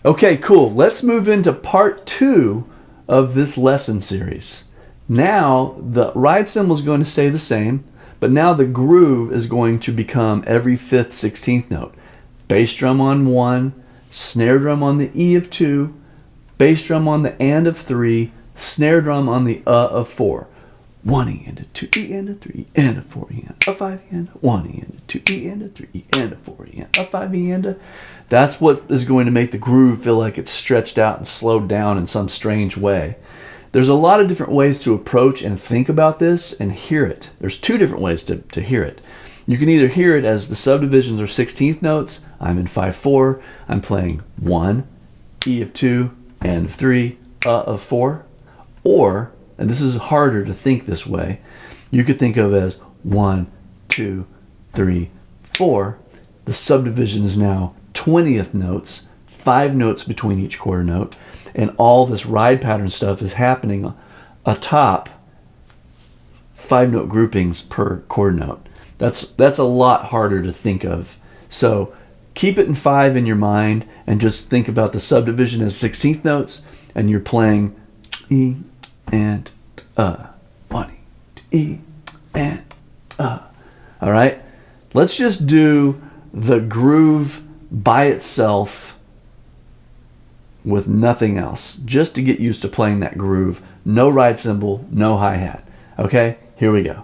Okay, cool. Let's move into part 2 of this lesson series. Now, the ride cymbal is going to stay the same, but now the groove is going to become every 5th, 16th note. Bass drum on 1, snare drum on the E of 2, bass drum on the and of 3, snare drum on the of 4. 1 E and a 2 E and a 3 E and a 4 E and a 5 E and a 1 E and a 2 E and a 3 E and a 4 E and a 5 E and a. That's what is going to make the groove feel like it's stretched out and slowed down in some strange way. There's a lot of different ways to approach and think about this and hear it. There's 2 different ways to hear it. You can either hear it as the subdivisions are 16th notes. I'm in 5/4. I'm playing 1, E of 2, and of 3, of 4. Or, and this is harder to think this way, you could think of as 1, 2, 3, 4. The subdivision is now 20th notes, 5 notes between each quarter note, and all this ride pattern stuff is happening atop 5-note groupings per quarter note. That's a lot harder to think of. So keep it in 5 in your mind and just think about the subdivision as 16th notes, and you're playing E and 1 E and All right, let's just do the groove by itself with nothing else, just to get used to playing that groove. No ride cymbal, no hi-hat. Okay, here we go.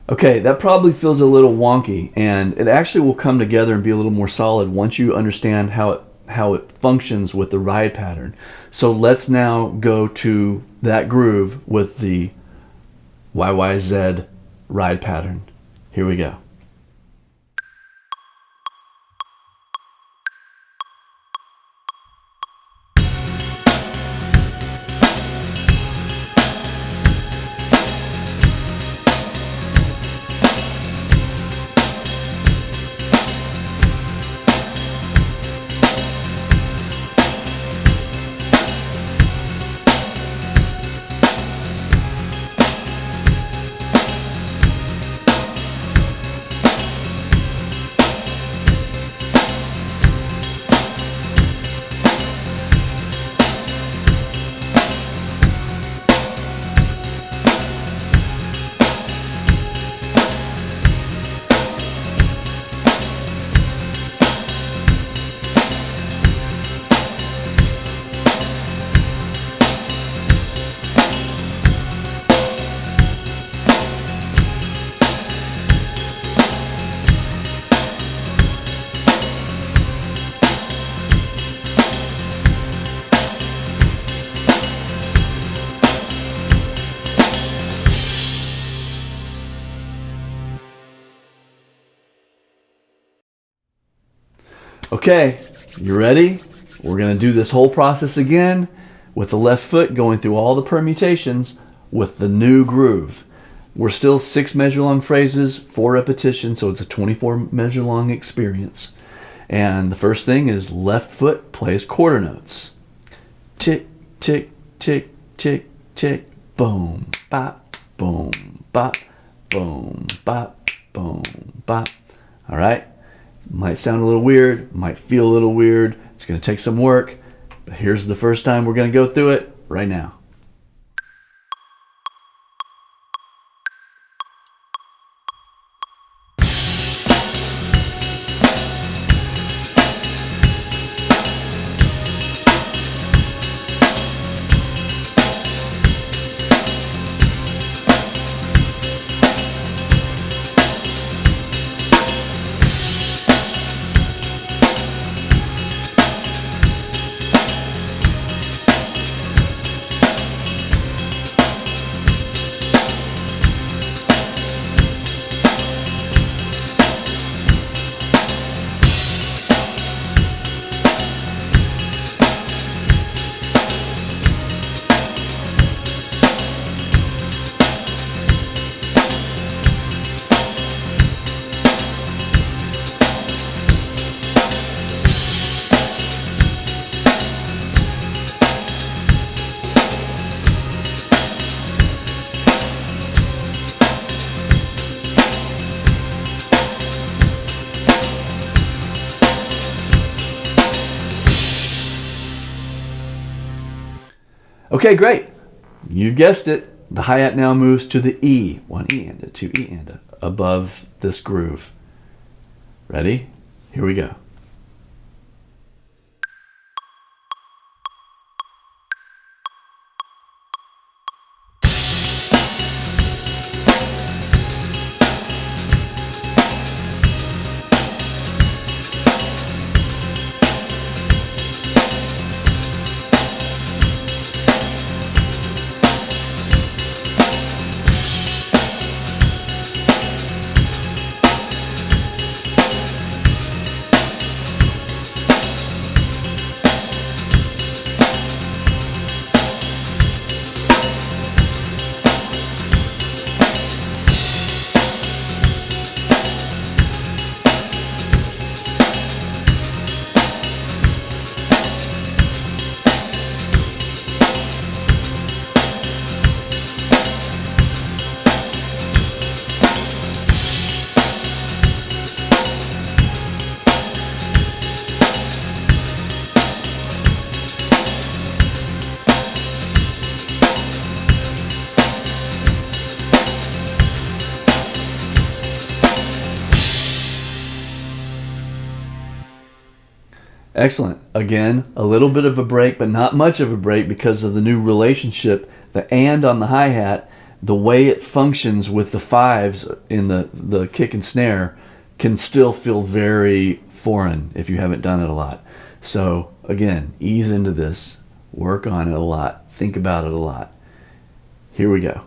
Okay, that probably feels a little wonky, and it actually will come together and be a little more solid once you understand how it functions with the ride pattern. So let's now go to that groove with the YYZ ride pattern. Here we go. Okay, you ready? We're going to do this whole process again with the left foot going through all the permutations with the new groove. We're still 6 measure long phrases, 4 repetitions, so it's a 24 measure long experience. And the first thing is left foot plays quarter notes. Tick, tick, tick, tick, tick, boom, bop, boom, bop, boom, bop, boom, bop. All right. Might sound a little weird, might feel a little weird. It's going to take some work. But here's the first time we're going to go through it right now. Okay, great. You guessed it. The hi-hat now moves to the E. 1 E and a 2 E and a above this groove. Ready? Here we go. Excellent. Again, a little bit of a break, but not much of a break because of the new relationship. The and on the hi-hat, the way it functions with the fives in the kick and snare can still feel very foreign if you haven't done it a lot. So again, ease into this, work on it a lot, think about it a lot. Here we go.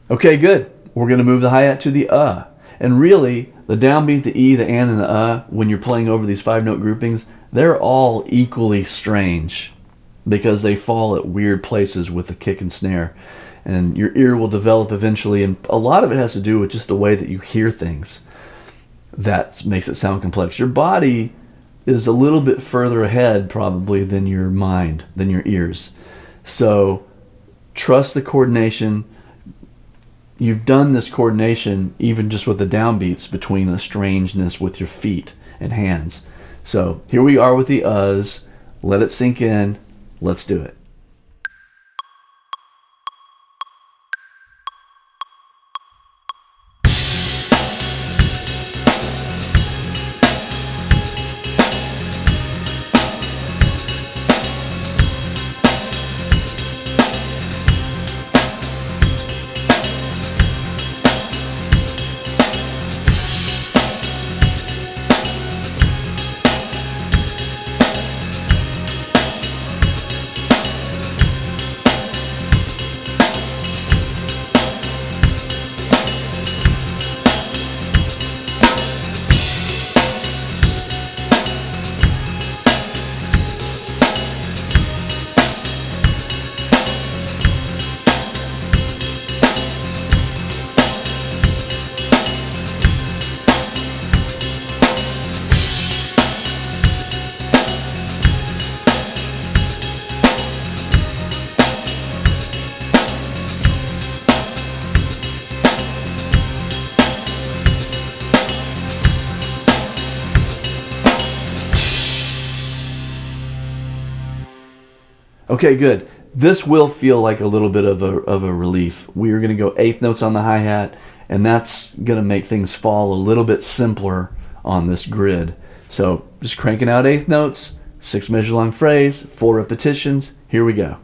Okay, good. We're going to move the hi-hat to the And really, the downbeat, the E, the and the when you're playing over these 5-note groupings, they're all equally strange because they fall at weird places with the kick and snare. And your ear will develop eventually, and a lot of it has to do with just the way that you hear things. That makes it sound complex. Your body is a little bit further ahead probably than your mind, than your ears. So trust the coordination. You've done this coordination even just with the downbeats between the strangeness with your feet and hands. So here we are with the uhs. let it sink in. Let's do it. Okay, good. This will feel like a little bit of a relief. We are going to go eighth notes on the hi-hat, and that's going to make things fall a little bit simpler on this grid. So just cranking out eighth notes, 6 measure long phrase, 4 repetitions. Here we go.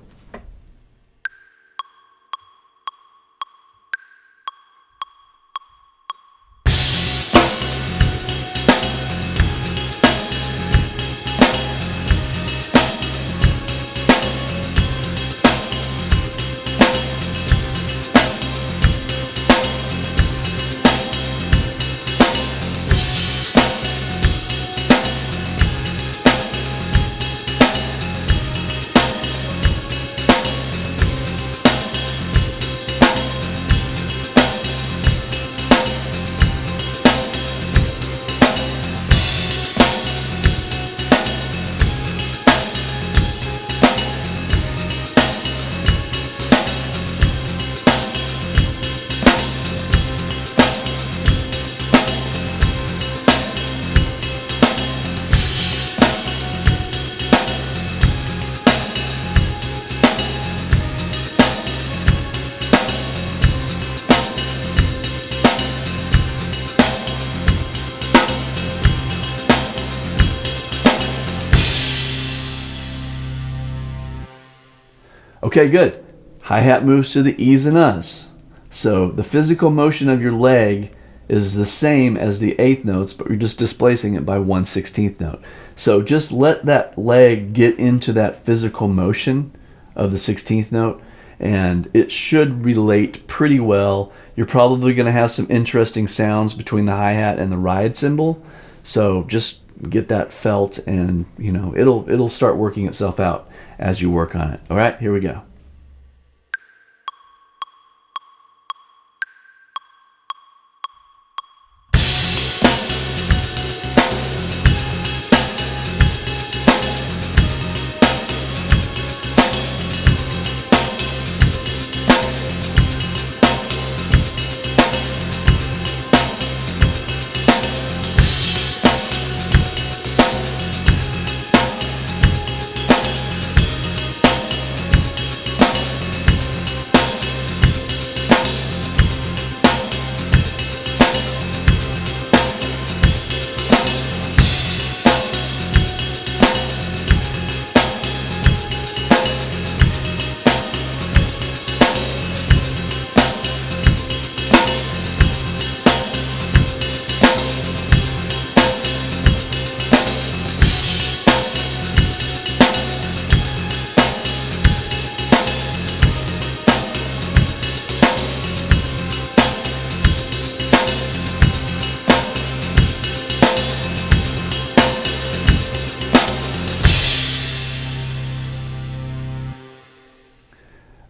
Okay, good. Hi-hat moves to the E's and U's. So the physical motion of your leg is the same as the eighth notes, but you're just displacing it by 1/16th note. So just let that leg get into that physical motion of the 16th note, and it should relate pretty well. You're probably going to have some interesting sounds between the hi-hat and the ride cymbal. So just get that felt, and it'll start working itself out as you work on it. All right, here we go.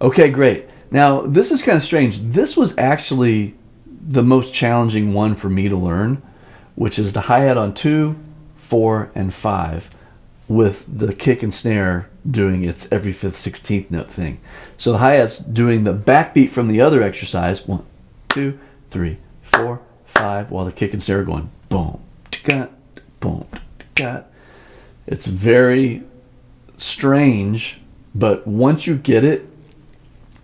Okay, great. Now, this is kind of strange. This was actually the most challenging one for me to learn, which is the hi-hat on 2, 4, and 5, with the kick and snare doing its every 5th, 16th note thing. So the hi-hat's doing the backbeat from the other exercise, 1, 2, 3, 4, 5, while the kick and snare are going boom, tika, boom, tika. It's very strange, but once you get it,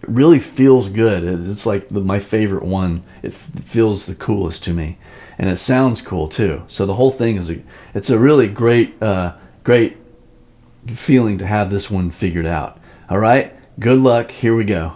it really feels good. It's like my favorite one. It feels the coolest to me, and it sounds cool too. So the whole thing it's a really great feeling to have this one figured out. All right, good luck. Here we go.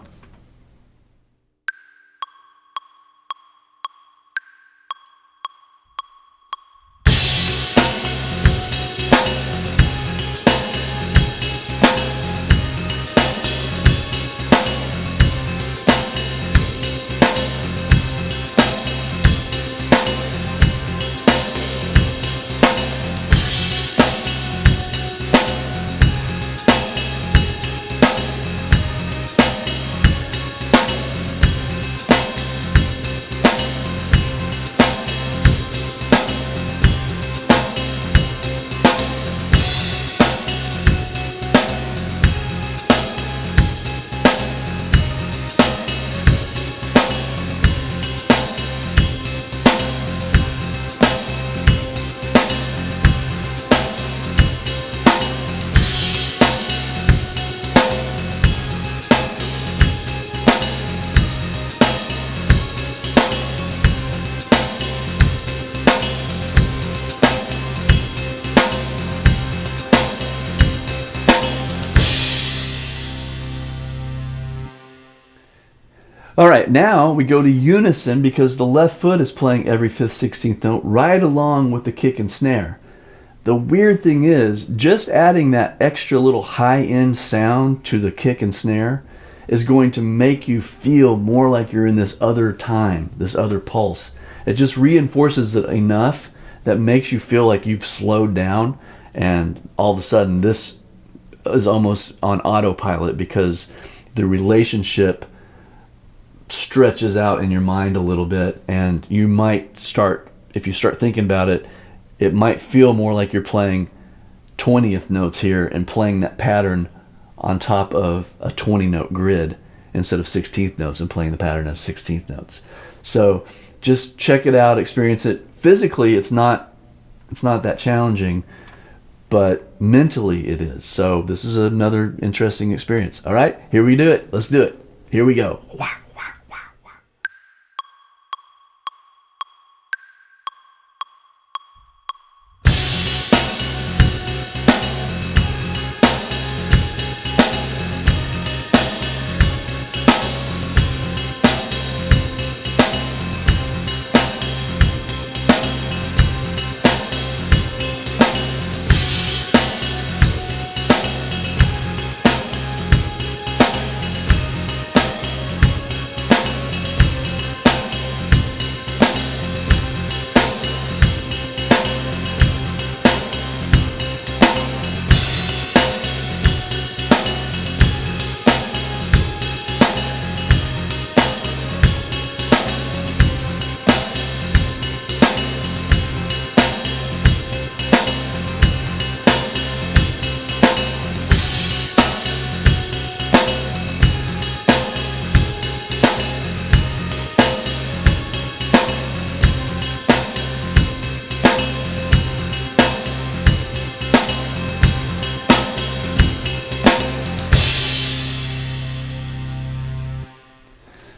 All right, now we go to unison because the left foot is playing every 5th, 16th note right along with the kick and snare. The weird thing is, just adding that extra little high-end sound to the kick and snare is going to make you feel more like you're in this other time, this other pulse. It just reinforces it enough that makes you feel like you've slowed down, and all of a sudden this is almost on autopilot because the relationship stretches out in your mind a little bit, and you might start, if you start thinking about it, it might feel more like you're playing 20th notes here and playing that pattern on top of a 20 note grid instead of 16th notes and playing the pattern as 16th notes. So just check it out, experience it. Physically it's not that challenging, but mentally it is. So this is another interesting experience. All right, here we do it. Let's do it. Here we go. Wow.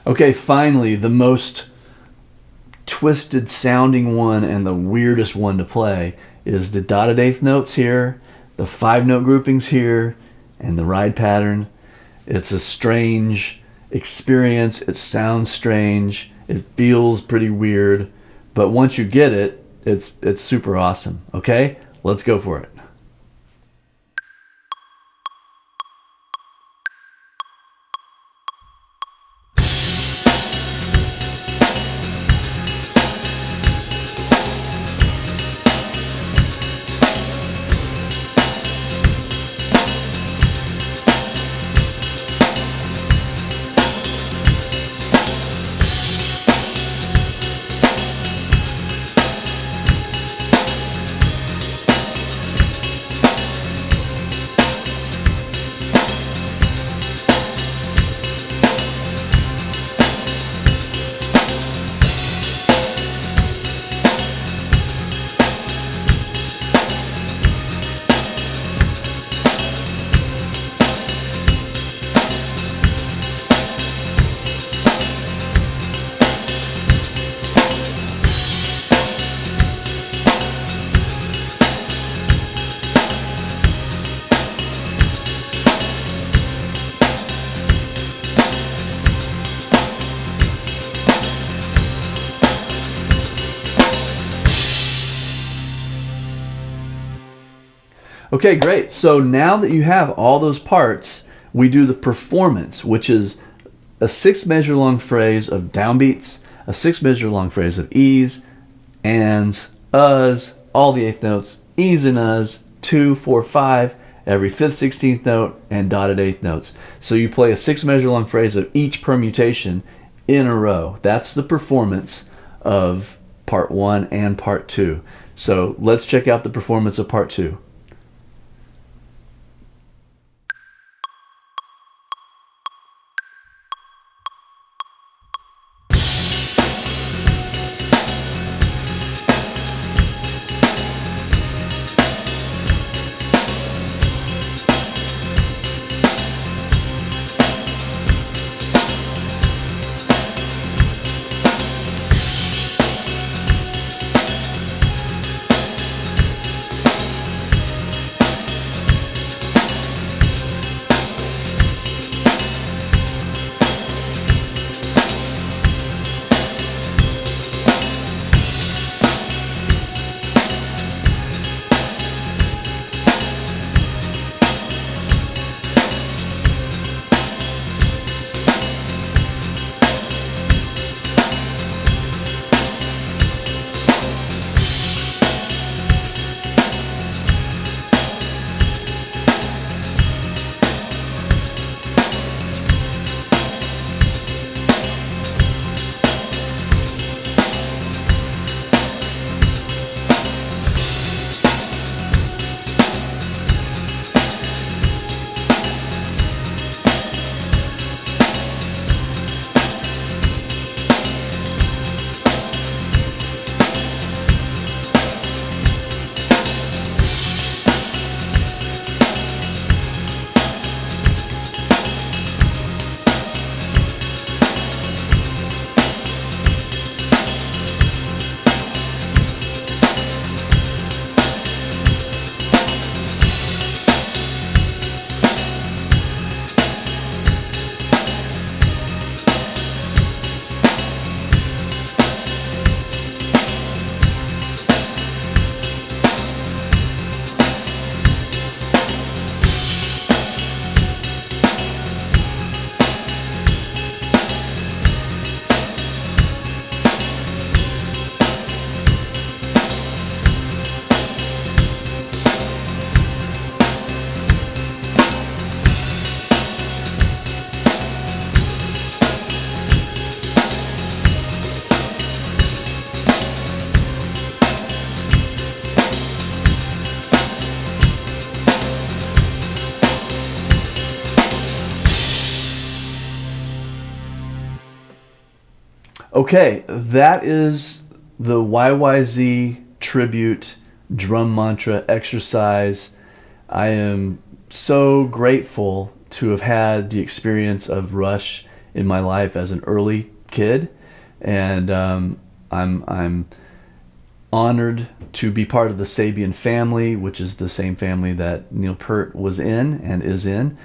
Okay, finally, the most twisted sounding one and the weirdest one to play is the dotted eighth notes here, the 5-note groupings here, and the ride pattern. It's a strange experience. It sounds strange. It feels pretty weird, but once you get it, it's super awesome. Okay, let's go for it. Okay, great. So now that you have all those parts, we do the performance, which is a 6 measure long phrase of downbeats, a 6 measure long phrase of E's, ands, uhs, all the eighth notes, E's and uhs, 2, 4, 5, every 5th, 16th note, and dotted eighth notes. So you play a 6 measure long phrase of each permutation in a row. That's the performance of part 1 and part 2. So let's check out the performance of part 2. Okay, that is the YYZ tribute drum mantra exercise. I am so grateful to have had the experience of Rush in my life as an early kid, and I'm honored to be part of the Sabian family, which is the same family that Neil Peart was in and is in.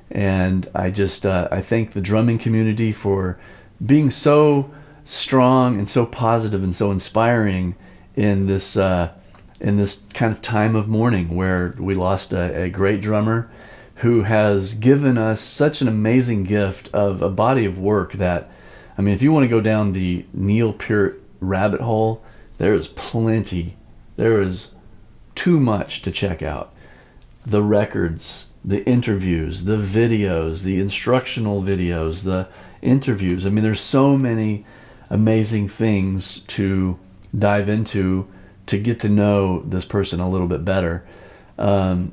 And I just I thank the drumming community for being so strong and so positive and so inspiring in this kind of time of mourning where we lost a great drummer who has given us such an amazing gift of a body of work that, I mean, if you want to go down the Neil Peart rabbit hole, there is plenty. There is too much to check out. The records, the interviews, the videos, the instructional videos, the interviews. I mean, there's so many amazing things to dive into to get to know this person a little bit better.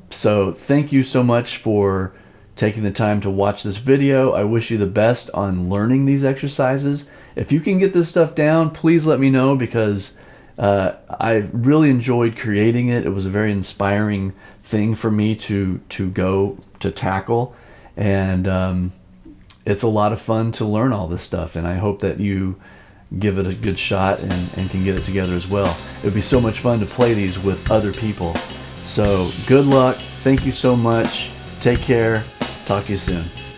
So thank you so much for taking the time to watch this video. I wish you the best on learning these exercises. If you can get this stuff down, please let me know, because I really enjoyed creating it. It was a very inspiring thing for me to go to tackle, and it's a lot of fun to learn all this stuff, and I hope that you give it a good shot and can get it together as well. It would be so much fun to play these with other people. So good luck. Thank you so much. Take care. Talk to you soon.